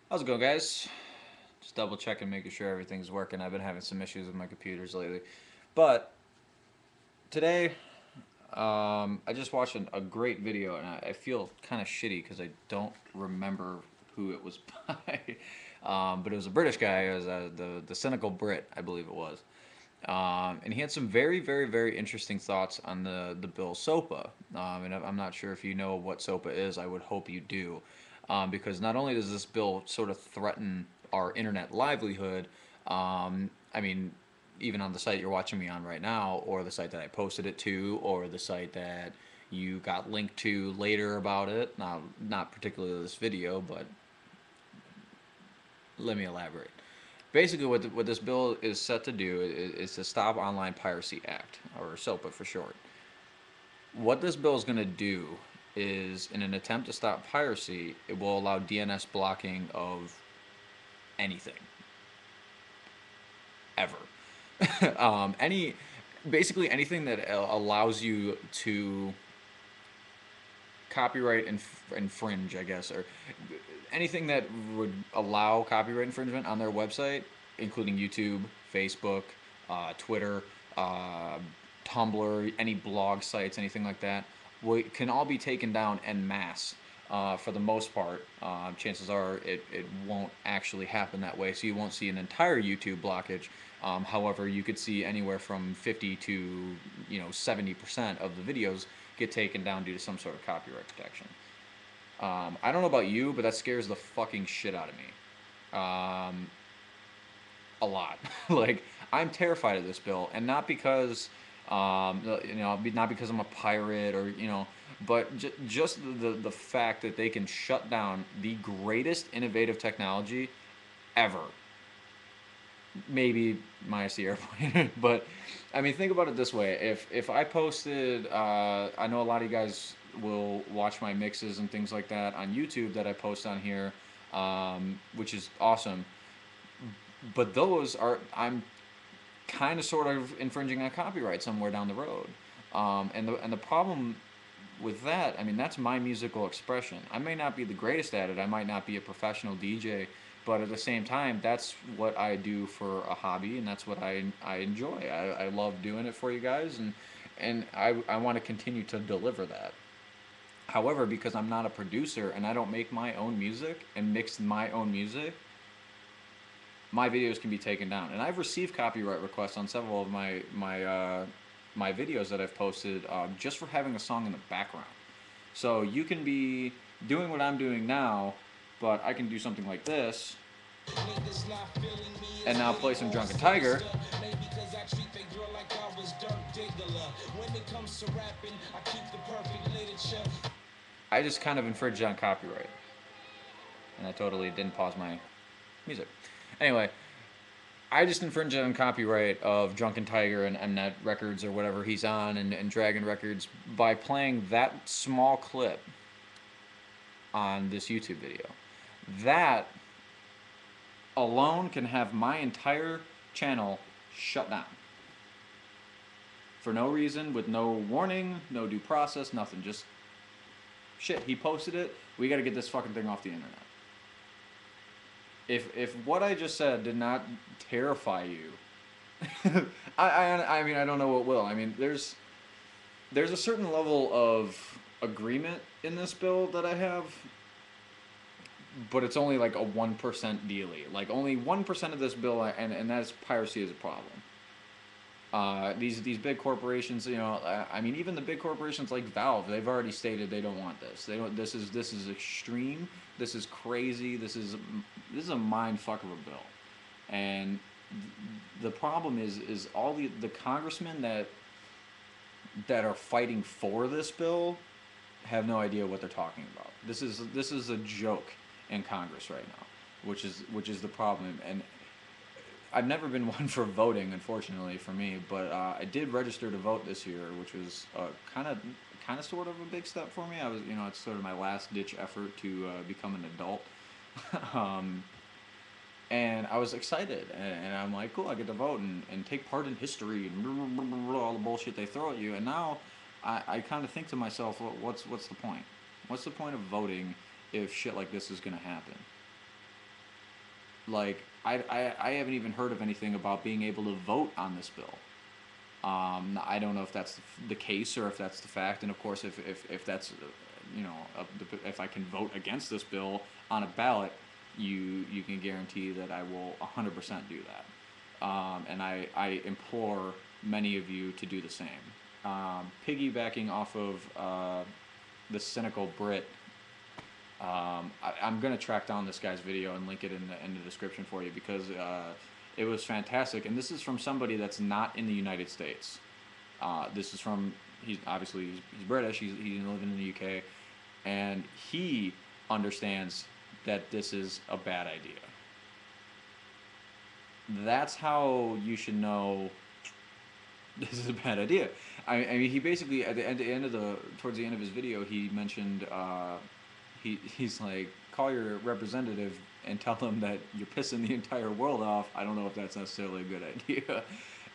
How's it going, guys? Just double checking, making sure everything's working. I've been having some issues with my computers lately. But today, I just watched a great video, and I feel kind of shitty because I don't remember who it was by. But it was a British guy. It was the cynical Brit, I believe it was. And he had some very, very, very interesting thoughts on the bill SOPA. And I'm not sure if you know what SOPA is. I would hope you do, because not only does this bill sort of threaten our internet livelihood, I mean, even on the site you're watching me on right now, or the site that I posted it to, or the site that you got linked to later about it. Now, not particularly this video, but let me elaborate. Basically, what this bill is set to do is the Stop Online Piracy Act, or SOPA for short. What this bill is going to do is, in an attempt to stop piracy, it will allow DNS blocking of anything, ever. Any, basically anything that allows you to copyright infringe, I guess, or anything that would allow copyright infringement on their website, including YouTube, Facebook, Twitter, uh, Tumblr, any blog sites, anything like that, can all be taken down en masse. For the most part, chances are it won't actually happen that way. So you won't see an entire YouTube blockage. However, you could see anywhere from 50 to 70% of the videos get taken down due to some sort of copyright protection. I don't know about you, but that scares the fucking shit out of me. Um, a lot. Like, I'm terrified of this bill, and not because, not because I'm a pirate or but just the fact that they can shut down the greatest innovative technology ever. Maybe minus the airplane, but I mean, think about it this way: if I posted, I know a lot of you guys will watch my mixes and things like that on YouTube that I post on here, which is awesome. But those are I'm kind of sort of infringing on copyright somewhere down the road. And the problem with that, I mean, that's my musical expression. I may not be the greatest at it. I might not be a professional DJ, but at the same time, that's what I do for a hobby, and that's what I enjoy. I love doing it for you guys, and I want to continue to deliver that. However, because I'm not a producer and I don't make my own music and mix my own music, my videos can be taken down. And I've received copyright requests on several of my videos that I've posted, just for having a song in the background. So you can be doing what I'm doing now, but I can do something like this, and now play some Drunken Tiger. I just kind of infringed on copyright, and I totally didn't pause my music. Anyway, I just infringed on copyright of Drunken Tiger and Mnet Records or whatever he's on, and Dragon Records, by playing that small clip on this YouTube video. That alone can have my entire channel shut down for no reason, with no warning, no due process, nothing. Just shit. He posted it. We got to get this fucking thing off the internet. If what I just said did not terrify you, I mean, I don't know what will. I mean, there's a certain level of agreement in this bill that I have, but it's only like a 1% dealie. Like, only 1% of this bill, and that's piracy is a problem. These big corporations, I mean, even the big corporations like Valve, they've already stated they don't want this. They don't. This is extreme. This is crazy. This is a mind fuck of a bill. And the problem is all the congressmen that are fighting for this bill have no idea what they're talking about. This is a joke in Congress right now, which is the problem. And I've never been one for voting, unfortunately for me, but I did register to vote this year, which was kind of sort of a big step for me. It's sort of my last ditch effort to become an adult. um, and I was excited, and I'm like, cool, I get to vote and take part in history and all the bullshit they throw at you. And now I kind of think to myself, what's the point? What's the point of voting if shit like this is gonna happen? Like I haven't even heard of anything about being able to vote on this bill. I don't know if that's the case or if that's the fact. And of course, if that's, if I can vote against this bill on a ballot, you can guarantee that I will 100% do that. And I implore many of you to do the same. Piggybacking off of the cynical Brit, I'm gonna track down this guy's video and link it in the description for you because it was fantastic. And this is from somebody that's not in the United States. This is from he's British. He's living in the UK, and he understands that this is a bad idea. That's how you should know this is a bad idea. I mean, he basically at the end of the towards the end of his video, he mentioned he's like, call your representative and tell them that you're pissing the entire world off. I don't know if that's necessarily a good idea,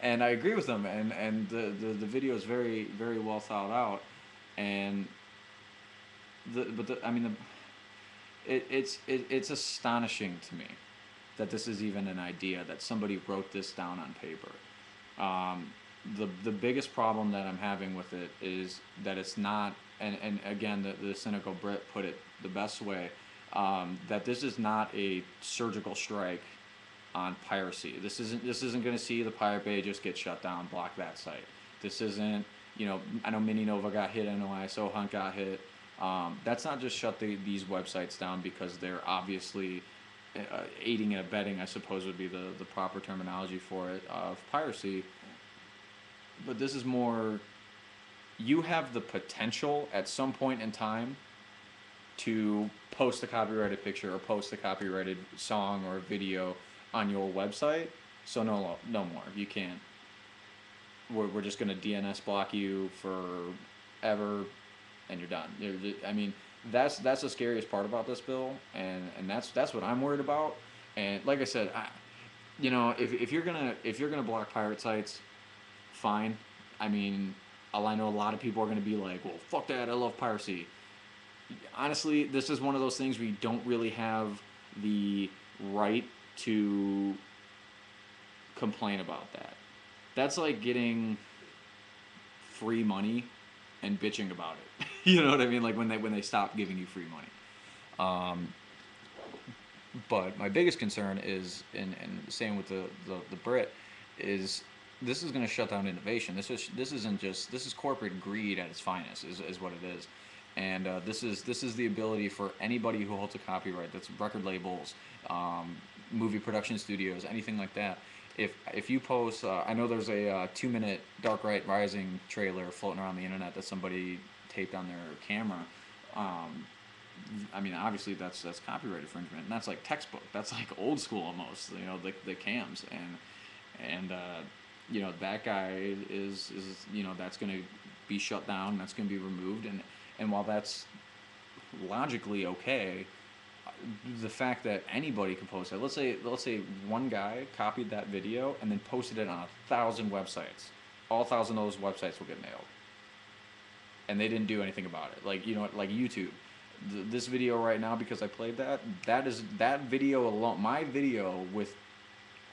and I agree with him. And the video is very very well thought out, and I mean it's astonishing to me that this is even an idea that somebody wrote this down on paper. Um, the biggest problem that I'm having with it is that it's not, and again, the cynical Brit put it the best way, that this is not a surgical strike on piracy. This isn't going to see the Pirate Bay just get shut down, block that site. This isn't, I know Mini Nova got hit, I know ISO Hunt got hit. That's not just shut these websites down because they're obviously aiding and abetting, I suppose would be the proper terminology for it, of piracy. But this is more, you have the potential at some point in time to post a copyrighted picture or post a copyrighted song or video on your website. So no more. You can't. We're just going to DNS block you forever, and you're done. I mean, that's the scariest part about this bill, and that's what I'm worried about. And like I said, if you're gonna block pirate sites, fine. I mean, I know a lot of people are gonna be like, well, fuck that. I love piracy. Honestly, this is one of those things where you don't really have the right to complain about that. That's like getting free money and bitching about it. You know what I mean? Like when they stop giving you free money. Um, but my biggest concern is, and same with the Brit, is this is going to shut down innovation. This is corporate greed at its finest, is what it is. And this is the ability for anybody who holds a copyright, that's record labels, movie production studios, anything like that. If you post, I know there's a 2-minute Dark Knight Rising trailer floating around the internet that somebody taped on their camera. I mean, obviously that's copyright infringement, and that's like textbook. That's like old school almost. The cams, and that guy is that's going to be shut down. That's going to be removed, and while that's logically okay, the fact that anybody could post it. Let's say one guy copied that video and then posted it on 1,000 websites. All 1,000 of those websites will get nailed, and they didn't do anything about it. Like like YouTube. This video right now, because I played that video alone, my video with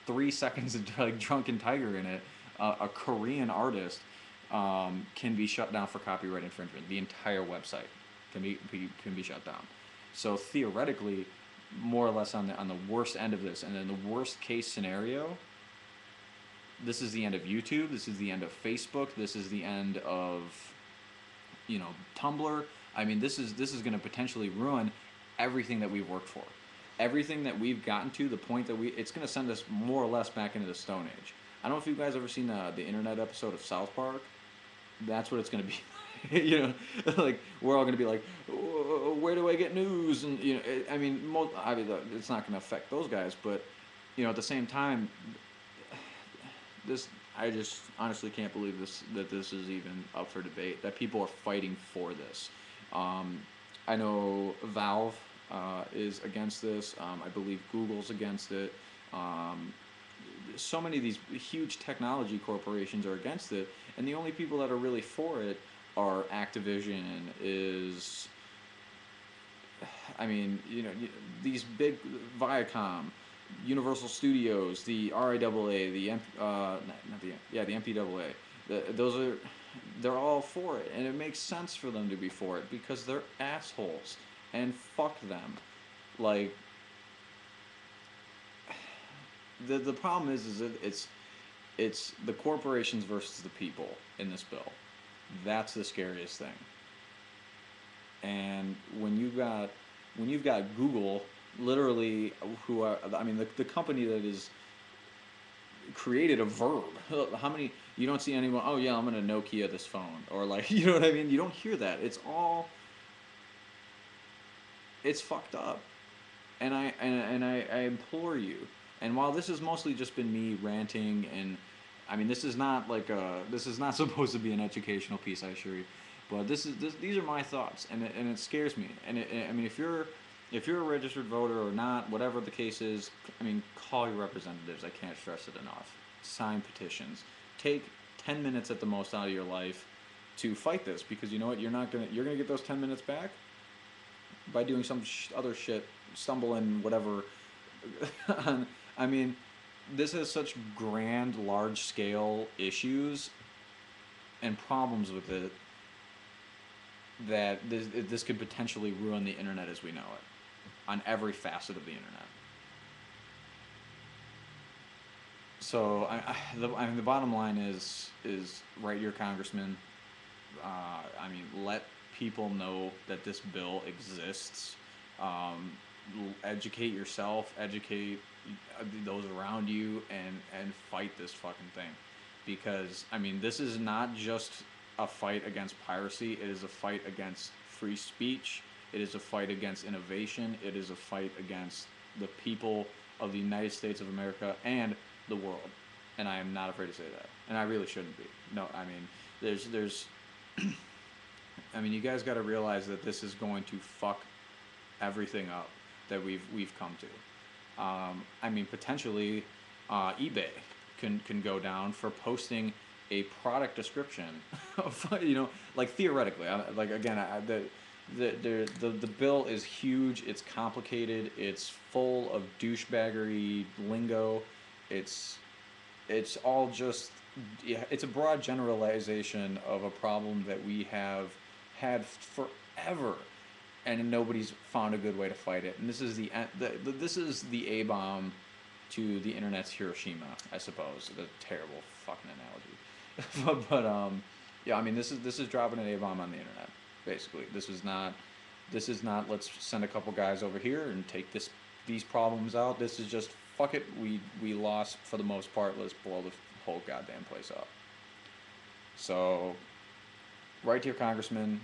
3 seconds of like Drunken Tiger in it, a Korean artist, can be shut down for copyright infringement. The entire website can be shut down. So theoretically, more or less on the worst end of this, and then the worst case scenario, this is the end of YouTube. This is the end of Facebook. This is the end of Tumblr. I mean, this is going to potentially ruin everything that we've worked for, everything that we've gotten to the point that it's going to send us more or less back into the Stone Age. I don't know if you guys ever seen the internet episode of South Park. That's what it's going to be. Like we're all going to be like, where do I get news? And I mean, it's not going to affect those guys, but at the same time, I just honestly can't believe that this is even up for debate. That people are fighting for this. I know Valve is against this. I believe Google's against it. So many of these huge technology corporations are against it, and the only people that are really for it are Activision. I mean, these big Viacom. Universal Studios, the RIAA, not the yeah the MPAA. Those are they're all for it, and it makes sense for them to be for it because they're assholes, and fuck them. Like the problem is that it's the corporations versus the people in this bill. That's the scariest thing. And when you've got Google, literally, who are I mean the company that is created a verb. How many you don't see anyone? Oh yeah, I'm gonna Nokia this phone, or like you know what I mean. You don't hear that. It's fucked up. And I implore you. And while this has mostly just been me ranting, and I mean this is not supposed to be an educational piece, I assure you, but these are my thoughts, and it scares me. I mean if you're a registered voter or not, whatever the case is, I mean call your representatives. I can't stress it enough. Sign petitions. Take 10 minutes at the most out of your life to fight this, because you know what, you're gonna get those 10 minutes back by doing some other shit, stumbling, whatever. I mean, this has such grand, large scale issues and problems with it that this could potentially ruin the internet as we know it on every facet of the internet. So I mean, the bottom line is write your congressman. I mean, let people know that this bill exists. Educate yourself, educate those around you, and fight this fucking thing, because I mean, this is not just a fight against piracy. It is a fight against free speech. It is a fight against innovation. It is a fight against the people of the United States of America and the world. And I am not afraid to say that. And I really shouldn't be. No, I mean, there's I mean, you guys got to realize that this is going to fuck everything up that we've come to. I mean, potentially, eBay can go down for posting a product description. You know, like theoretically, like again, the bill is huge. It's complicated. It's full of douchebaggery lingo. It's it's all just yeah, it's a broad generalization of a problem that we have had forever, and nobody's found a good way to fight it. And this is this is the A bomb to the internet's Hiroshima, I suppose. A terrible fucking analogy, but yeah, I mean this is dropping an A bomb on the internet. Basically, this is not let's send a couple guys over here and take these problems out. This is just fuck it. We lost for the most part. Let's blow the whole goddamn place up. So write to your congressman,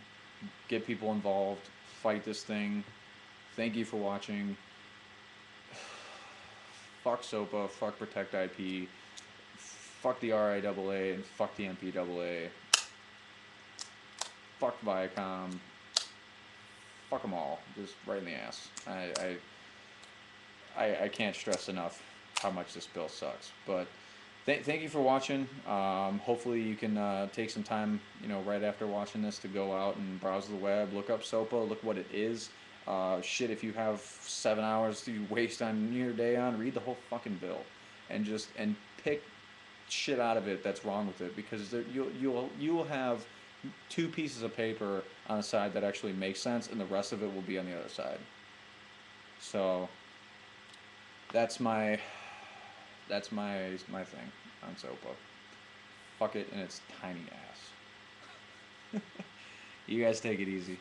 get people involved, fight this thing. Thank you for watching. Fuck SOPA, fuck Protect IP, fuck the RIAA, and fuck the MPAA. Fuck Viacom. Fuck them all. Just right in the ass. I can't stress enough how much this bill sucks. But thank you for watching. Hopefully you can take some time, you know, right after watching this to go out and browse the web, look up SOPA, look what it is. Shit, if you have 7 hours to waste on your day on, read the whole fucking bill, and pick shit out of it that's wrong with it, because you'll have two pieces of paper on the side that actually make sense, and the rest of it will be on the other side. So that's my thing on SOPA. Fuck it in its tiny ass. You guys take it easy.